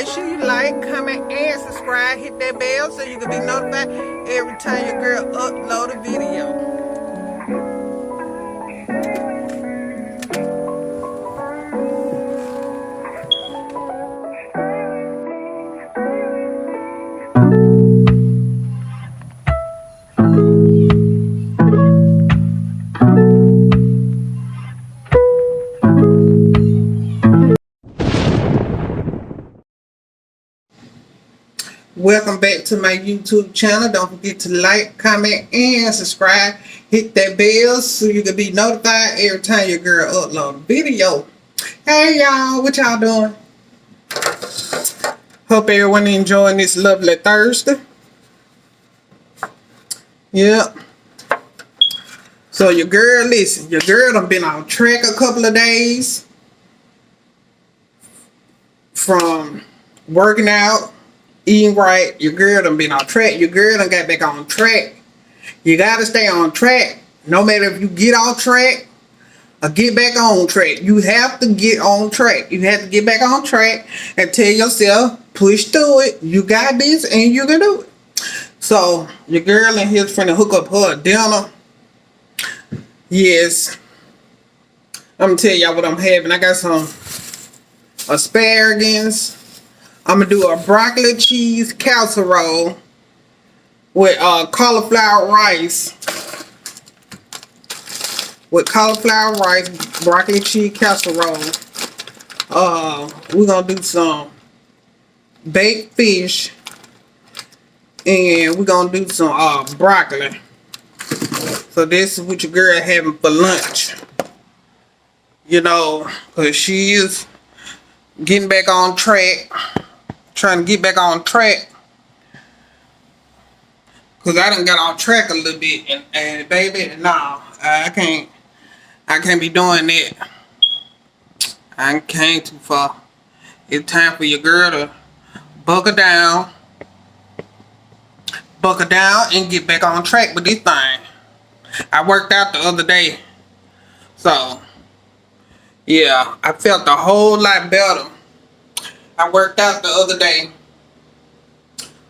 sure you like, comment, and subscribe. Hit that bell so you can be notified every time your girl upload a video. Welcome back to my YouTube channel. Don't forget to like, comment, and subscribe. Hit that bell so you can be notified every time your girl upload a video. Hey y'all, what y'all doing? Hope everyone enjoying this lovely Thursday. Yep. So your girl, listen, your girl done been on track a couple of days from working out, eating right. Your girl done been on track. Your girl done got back on track. You gotta stay on track. No matter if you get off track or get back on track. You have to get on track. You have to get back on track and tell yourself, push through it. You got this and you can do it. So your girl in here's finna hook up her dinner. Yes. I'm gonna tell y'all what I'm having. I got some asparagus. I'm gonna do a broccoli cheese casserole with cauliflower rice. With cauliflower rice, broccoli cheese casserole. We're gonna do some baked fish, and we're gonna do some broccoli. So this is what your girl having for lunch. You know, cause she is getting back on track. Trying to get back on track. Cause I done got off track a little bit, and baby, nah, I can't be doing that. I came too far. It's time for your girl to buckle down, and get back on track with this thing. I worked out the other day, so yeah, I felt a whole lot better. I worked out the other day.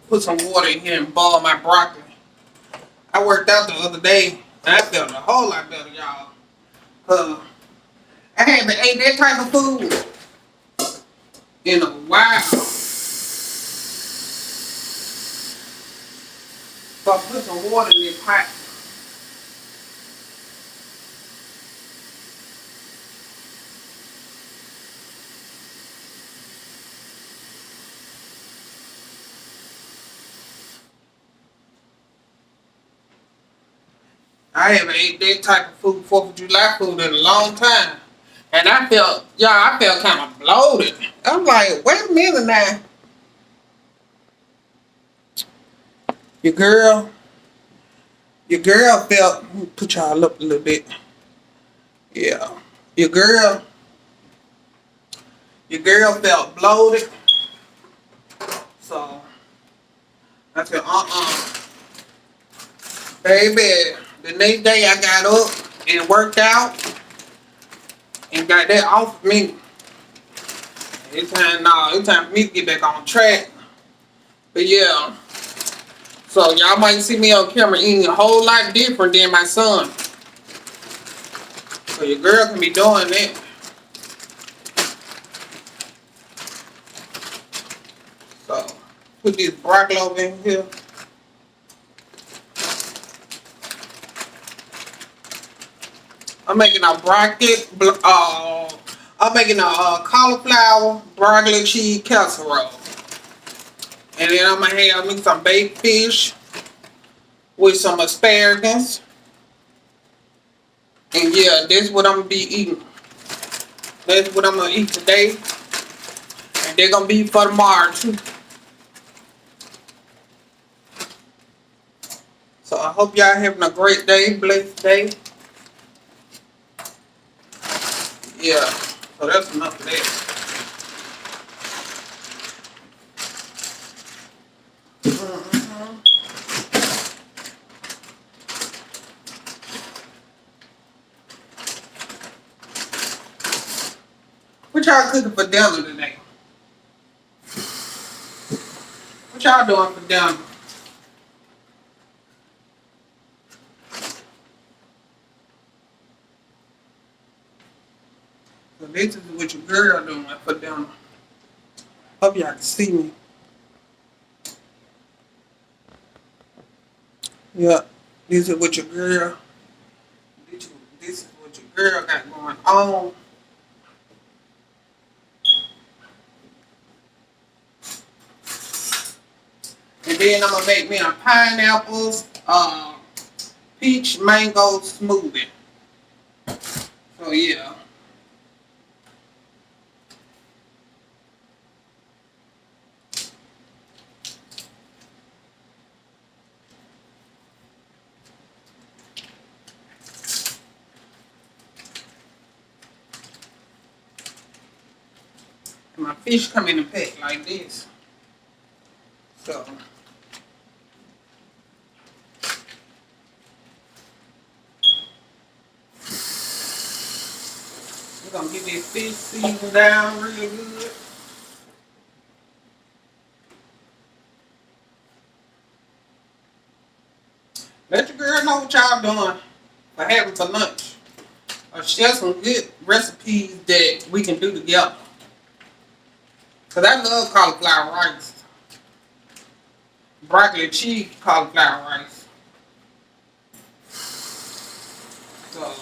Put some water in here and boil my broccoli. I worked out the other day and I felt a whole lot better, y'all. I haven't ate that type of food in a while. So I put some water in this pot. I haven't ate that type of food, 4th of July food, in a long time. And I felt kind of bloated. I'm like, wait a minute now. Your girl felt, let me put y'all up a little bit. Yeah. Your girl felt bloated. So I said, baby. The next day I got up and worked out and got that off of me. It's time for me to get back on track. But yeah. So y'all might see me on camera eating a whole lot different than my son. So your girl can be doing that. So put this broccoli over in here. I'm making a cauliflower broccoli cheese casserole. And then I'm gonna have me some baked fish with some asparagus. And yeah, that's what I'm gonna be eating. That's what I'm gonna eat today. And they're gonna be for tomorrow too. So I hope y'all having a great day, blessed day. Yeah, so that's enough of that. What y'all cooking for dinner today? y'all doing for dinner? So this is what your girl doing for dinner. Hope y'all can see me. Yeah, this is what your girl. This is what your girl got going on. And then I'm gonna make me a pineapples, peach mango smoothie. So yeah. And my fish come in a pack like this. So we're gonna get this fish seasoned down real good. Let your girl know what y'all doing for having for lunch. Or share some good recipes that we can do together. Cause I love cauliflower rice. Broccoli cheese cauliflower rice. So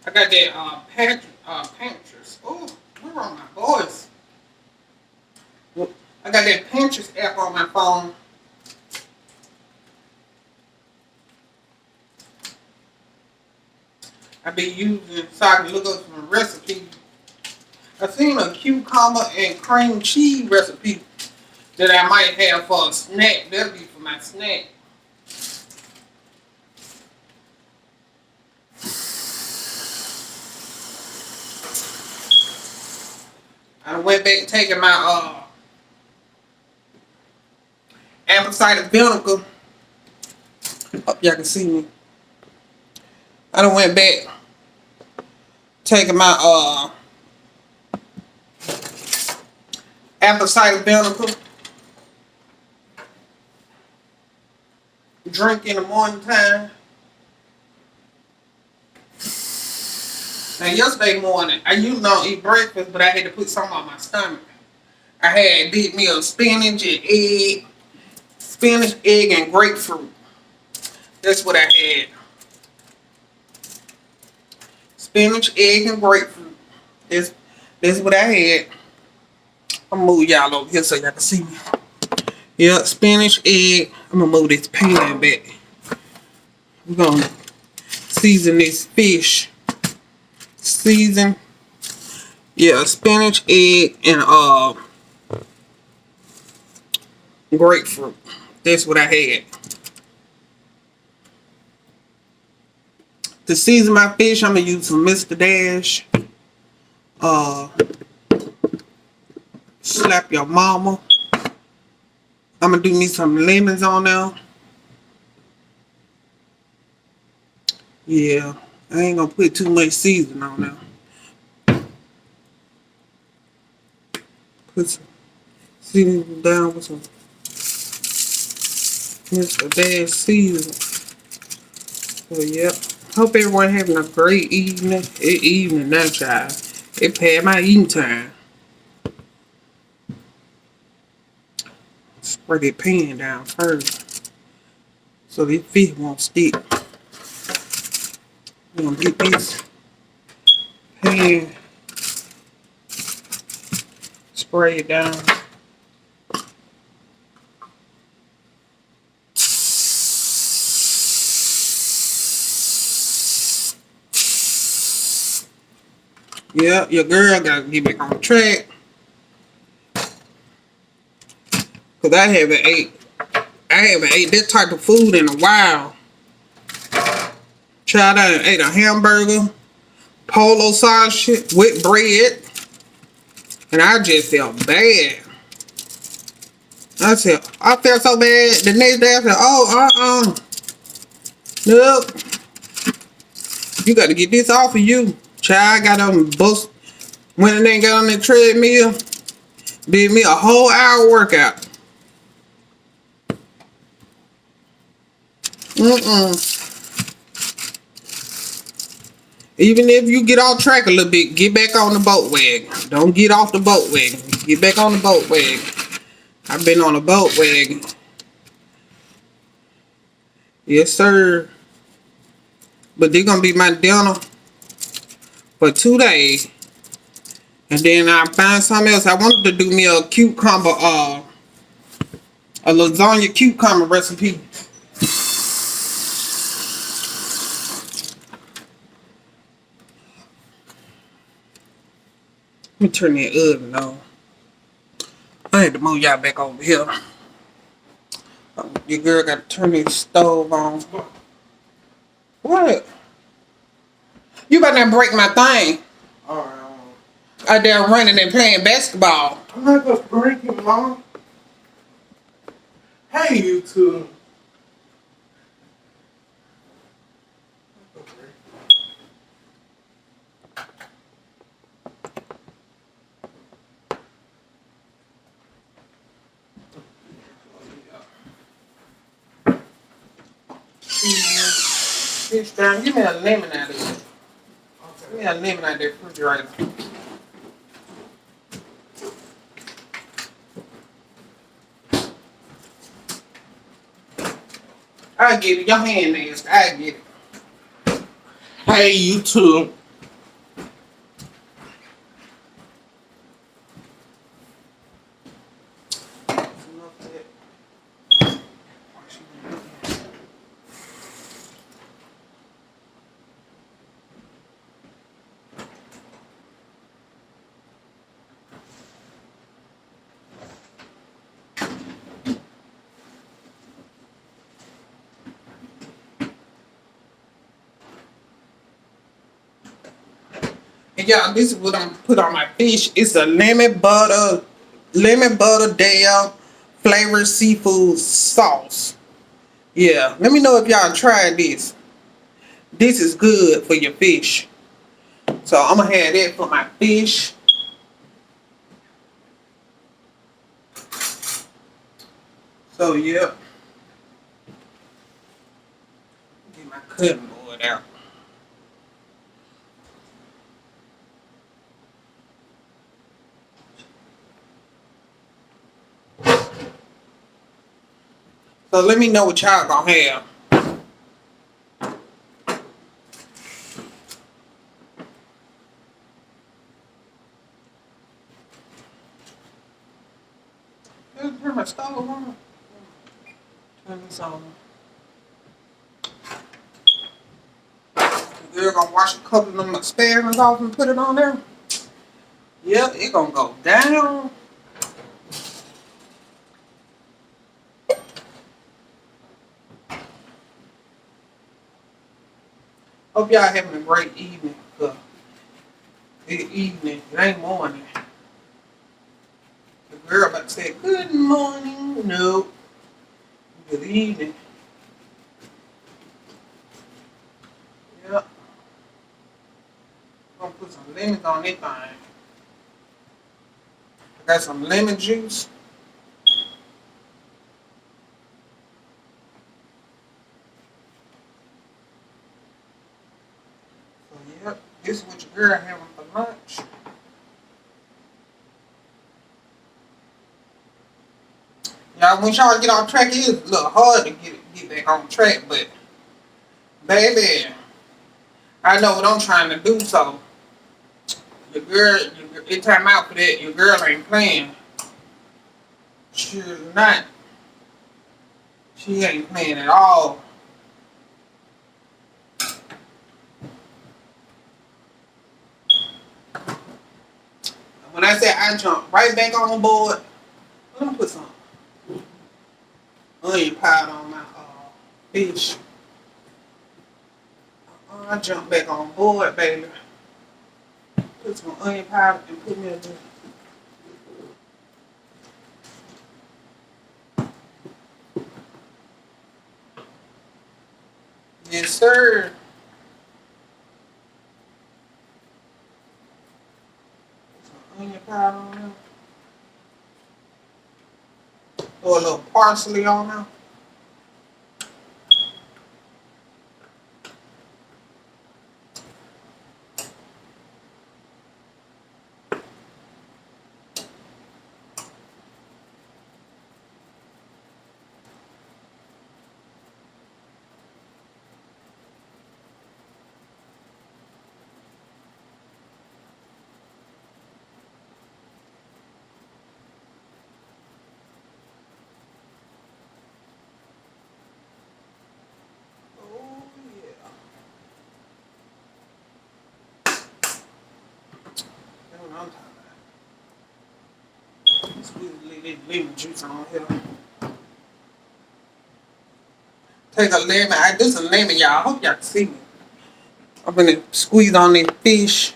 I got that Pinterest. Oh, where are my boys? I got that Pinterest app on my phone. I be using so I can look up some recipes. I seen a cucumber and cream cheese recipe that I might have for a snack. That'll be for my snack. I went back taking my apple cider vinegar. Hope y'all can see me. I done went back taking my apple cider vinegar. Drink in the morning time. Now yesterday morning, I usually don't eat breakfast, but I had to put something on my stomach. I had did me a spinach, egg, and grapefruit. That's what I had. Spinach, egg, and grapefruit. That's what I had. I'm gonna move y'all over here so y'all can see me. Yeah, spinach, egg. I'm gonna move this pan back. We're gonna season this fish. Season. Yeah, spinach, egg, and grapefruit. That's what I had. To season my fish, I'm gonna use some Mr. Dash. Slap your mama. I'm gonna do me some lemons on there. Yeah, I ain't gonna put too much seasoning on there. Put some seasoning down with some Mr. Dash seasoning. So yeah, hope everyone having a great evening. It's evening now, child. It past my eating time. Spray that pan down first so this fish won't stick. We're gonna get this pan sprayed down. Yeah, your girl gotta get back on track. Cause I haven't ate that type of food in a while. Child, I ate a hamburger, polo sausage with bread, and I just felt bad. I said, I felt so bad. The next day I said, oh, nope. You got to get this off of you. Child got on bus. When they got on the treadmill, did me a whole hour workout. Even if you get off track a little bit, get back on the boat wagon. Don't get off the boat wagon. Get back on the boat wagon. I've been on a boat wagon. Yes, sir. But they're going to be my dinner for 2 days. And then I find something else. I wanted to do me a cucumber, a lasagna cucumber recipe. Let me turn that oven on. I had to move y'all back over here. Your girl got to turn this stove on. What? You better not break my thing. Alright. Out there running and playing basketball. I'm not gonna break it, Mom. Hey, you two. This time, give me a lemon out of it. Give me a lemon out of that refrigerator. I get it. Your hand nasty. I get it. Hey, you two. And y'all, this is what I'm put on my fish. It's a lemon butter Dale flavored seafood sauce. Yeah, let me know if y'all tried this. This is good for your fish. So I'm gonna have that for my fish. So yeah. Get my cutting board out. So let me know what y'all gonna have. Let's turn my stove on. Turn this on. The girl gonna wash a couple of them asparagus off and put it on there. Yep, it gonna go down. Hope y'all having a great evening. It's evening, it ain't morning. The girl about to say good morning. No. Good evening. Yep. I'm gonna put some lemons on this thing. I got some lemon juice. So yep, this is what your girl having for lunch. Y'all, when y'all get on track, it's a little hard to get back on track, but baby, I know what I'm trying to do, so your girl, it time out for that, your girl ain't playing. She's not. She ain't playing at all. When I say I jump right back on the board, let me put some onion powder on my fish. I jump back on board, baby. Put some onion powder and put me a little. sir. Some onion powder on there. Throw a little parsley on there. Oh yeah. That's what I'm talking about. Squeeze a little lemon juice on here. Take a lemon. I do some lemon, y'all. I hope y'all can see me. I'm gonna squeeze on this fish.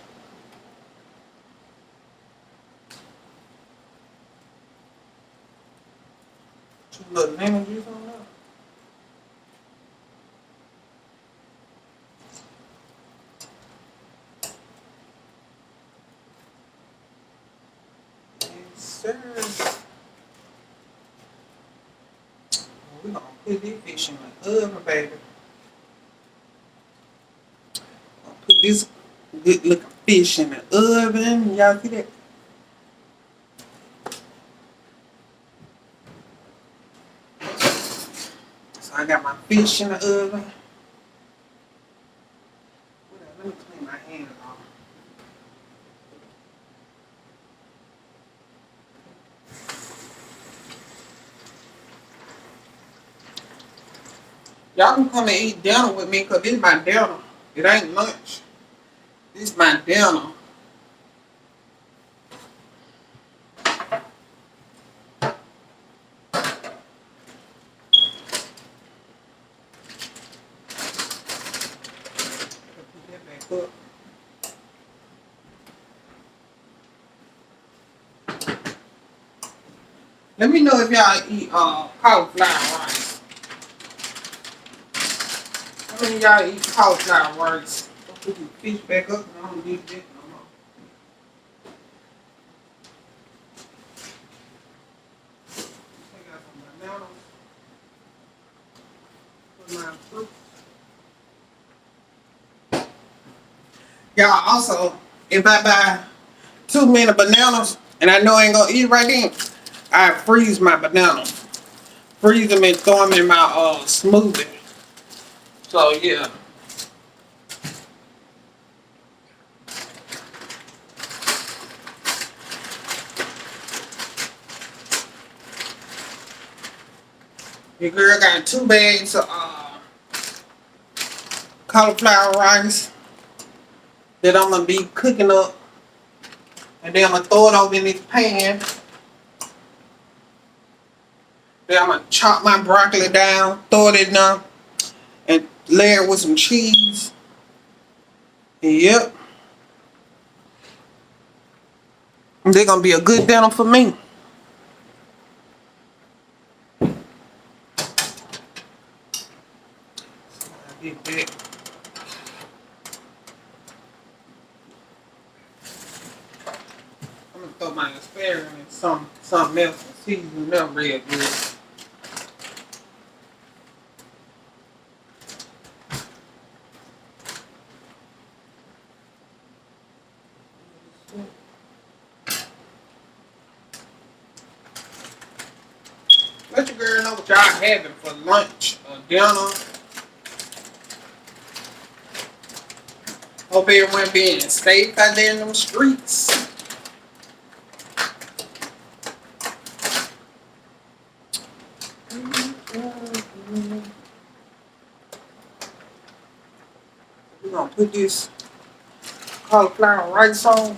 Put a little lemon juice on there. Yes, sir. We're gonna put this fish in the oven, baby. Gonna put this good looking fish in the oven. Y'all see that? So I got my fish in the oven. Let me clean my hands off. Y'all can come and eat dinner with me because this is my dinner. It ain't lunch. This is my dinner. Put that back up. Let me know if y'all eat cauliflower rice. How many of y'all eat cauliflower rice? I'll put the fish back up and I don't need that no more. Take out some bananas. Put my fruit. Y'all also, if I buy too many bananas and I know I ain't gonna eat right then, I freeze my bananas. Freeze them and throw them in my smoothie. So yeah. Your girl got 2 bags of cauliflower rice that I'm gonna be cooking up, and then I'm gonna throw it over in this pan. Then I'm gonna chop my broccoli down, throw it in there, and layer it with some cheese. Yep. They're gonna be a good dinner for me. I get that. I'm gonna throw my asparagus in something else and season them real good. Let your girl know what y'all having for lunch or dinner. Hope everyone being safe out there in them streets. We're gonna put this cauliflower rice on.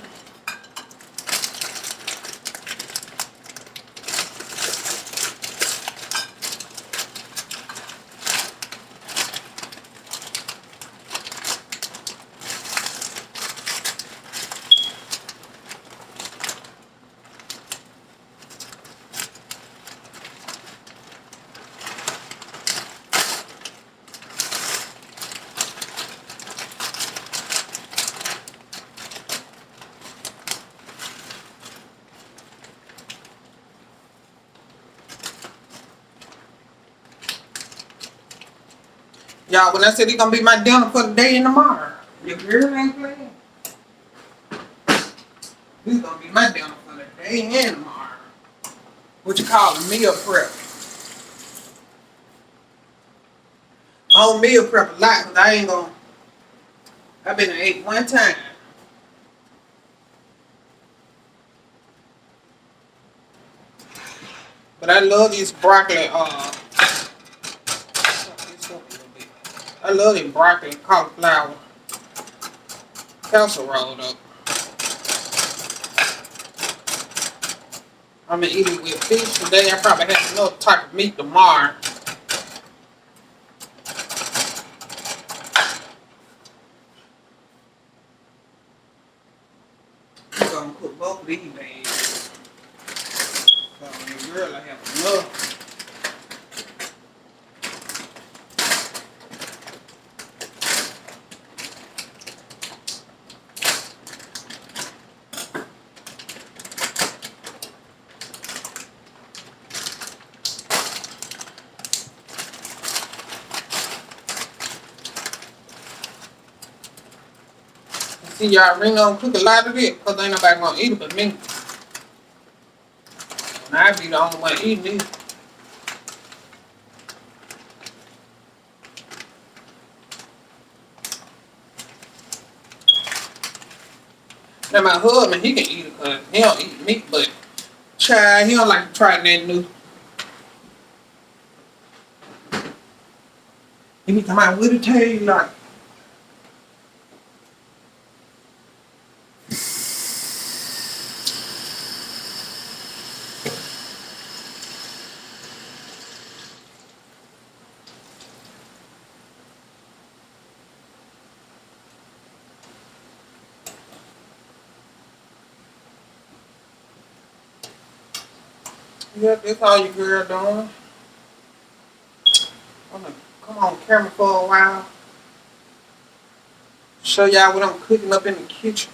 Y'all, when I said it's gonna be my dinner for the day and tomorrow, your girl ain't playing. This gonna be my dinner for the day and tomorrow. What you call a meal prep. I don't meal prep a lot because I ain't gonna. I've been to ate one time. But I love these broccoli, I love these broccoli cauliflower casserole up. I'm gonna eat it with fish today. I probably have another type of meat tomorrow. I'm gonna cook both of these days. So your girl I have enough. See, y'all really gonna cook a lot of it because ain't nobody gonna eat it but me. And I be the only one eating it. Now my husband, he can eat it because he don't eat meat, but child, he don't like to try that new. He be talking about what it taste like. Yep, that's all your girl doing. I'm gonna come on camera for a while. Show y'all what I'm cooking up in the kitchen.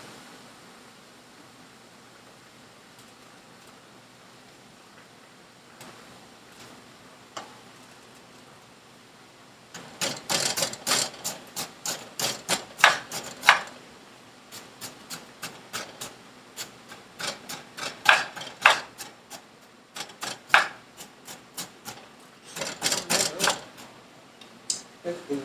That's good.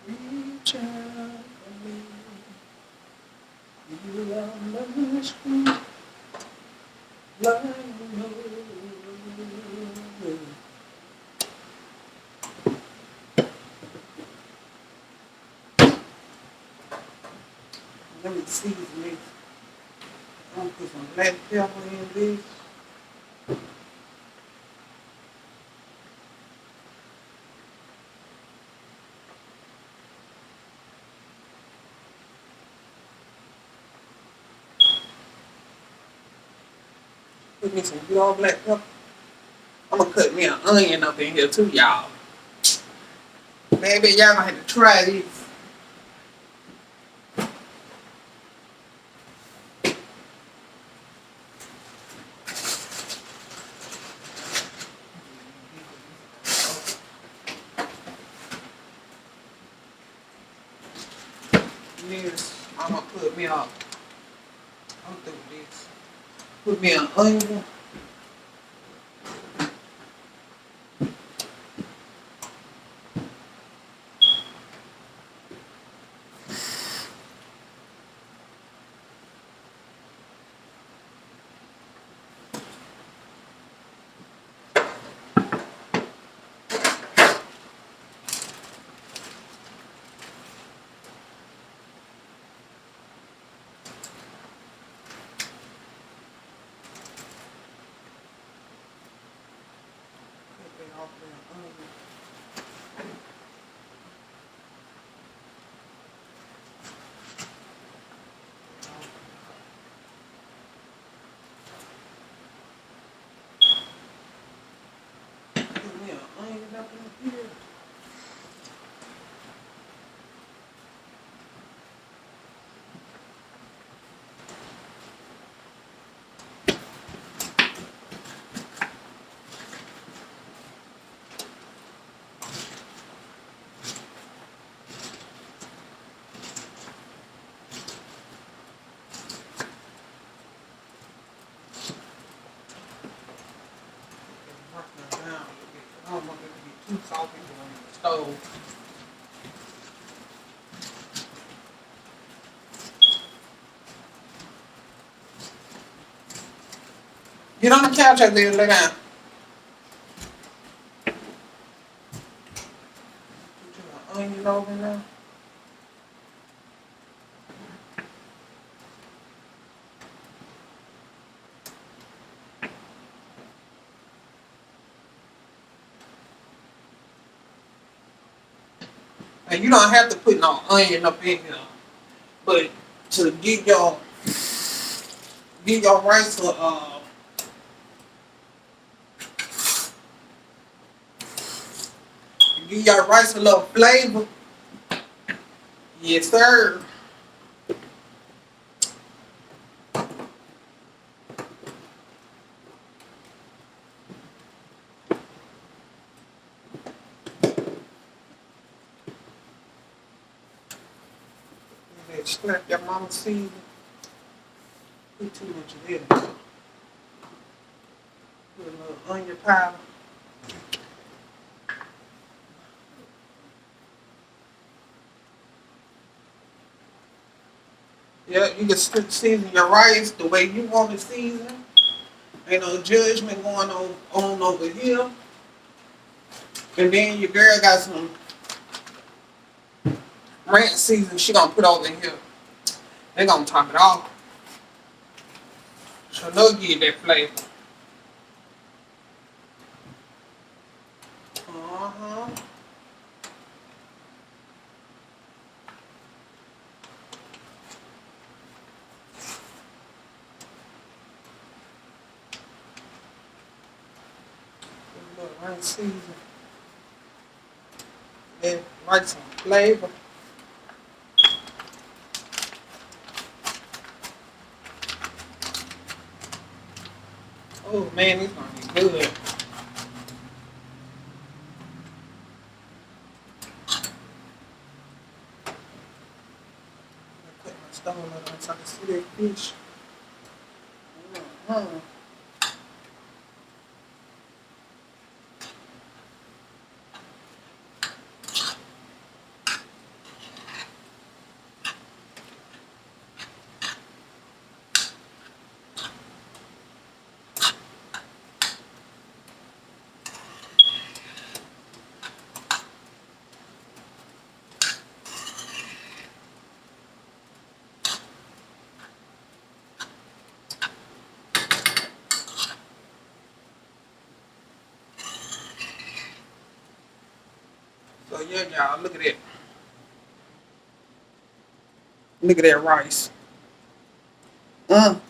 Reach out for me. You are my strength, like no other. Let me season this. I'm gonna put some black pepper in this. Put me some good old black pepper. I'm gonna cut me an onion up in here too, y'all. Maybe y'all gonna have to try this. This, I'm gonna put me up. I'm through this. Put me an onion. Put me an onion up in here. too salty on the stove. Get on the couch out there and lay down. Put your onion over there. And you don't have to put no onion up in here. But to get your rice give your rice a little flavor. Yes, sir. Slap your mama's season. Put too much of it. Put a little onion powder. Yeah, you can season your rice the way you want it seasoned. Ain't no judgment going on over here. And then your girl got some ranch season she gonna put over here. They gonna top it off. So they'll give you that flavor. Uh-huh. A little ranch season. Then like some flavor. Oh man, this gonna be good. Put my stove on so I can see that fish. Mm-hmm. So yeah, y'all, look at that. Look at that rice. Mm.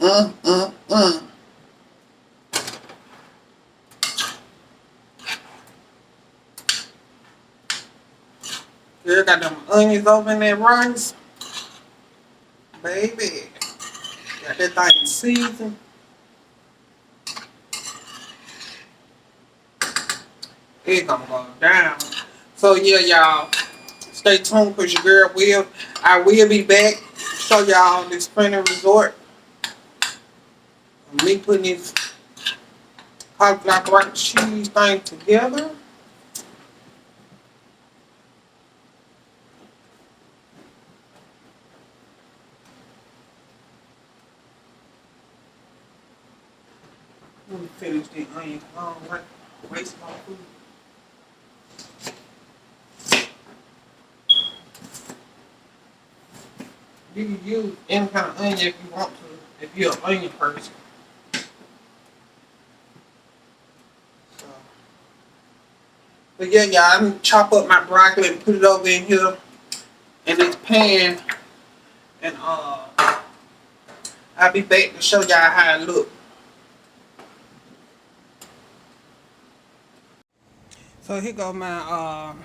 Girl got them onions over in that rice. Baby. Got that thing seasoned. It's gonna go down. So yeah, y'all. Stay tuned because your girl I will be back to show y'all this sprinting resort. Me putting this cauliflower black cheese thing together. Let me finish the onion. I don't like waste my food. You can use any kind of onion if you want to, if you're an onion person. So, but yeah, y'all, I'm gonna chop up my broccoli and put it over in here in this pan, and I'll be back to show y'all how it look. So here go my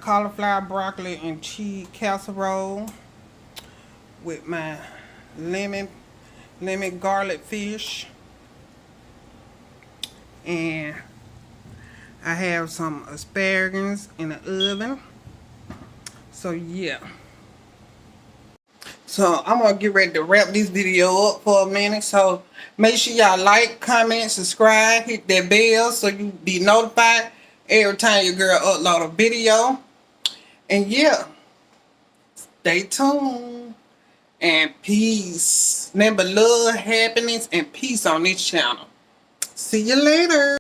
cauliflower, broccoli, and cheese casserole with my lemon garlic fish, and I have some asparagus in the oven. So yeah. So I'm gonna get ready to wrap this video up for a minute. So make sure y'all like, comment, subscribe, hit that bell so you be notified every time your girl upload a video. And yeah, stay tuned. And peace. Nothing but love, happiness, and peace on this channel. See you later.